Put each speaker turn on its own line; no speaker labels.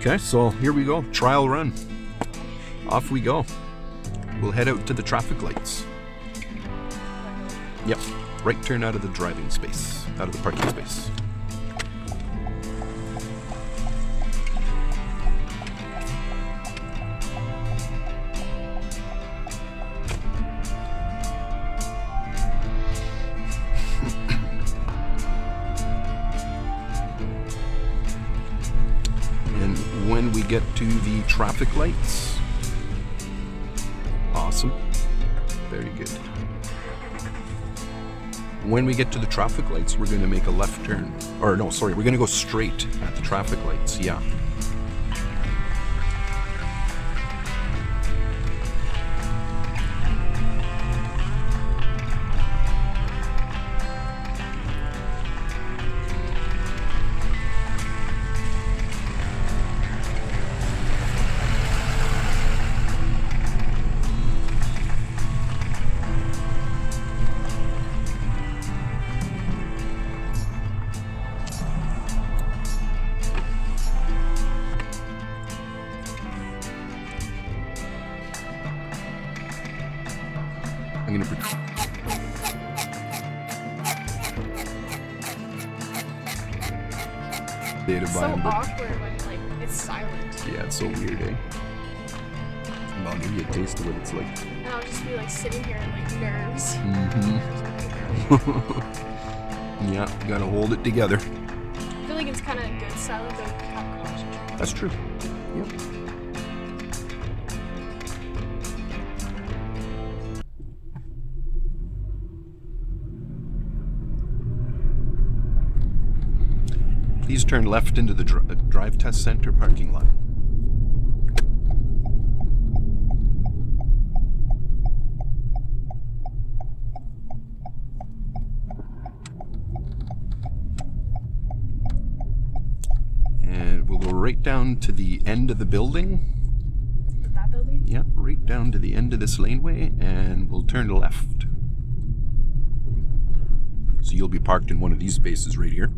Okay, so here we go. Trial run. Off we go. We'll head out to the traffic lights. Yep. Right turn out of the driving space. Out of the parking space. And when we get to the traffic lights, awesome. Very good. When we get to the traffic lights, we're going to make a left turn. Or no, sorry, we're going to go straight at the traffic lights. Yeah. I'm gonna
It's so awkward when like it's silent.
Yeah, it's so weird, eh? I'll give you a taste of what it's like.
And I'll just be like sitting here in like nerves.
Yeah, you gotta hold it together.
I feel like it's kind of good silent though. Have conversation.
That's true. Yep. Please turn left into the drive test center parking lot. And we'll go right down to the end of the building.
That building?
Yep, right down to the end of this laneway, and we'll turn left. So you'll be parked in one of these spaces right here.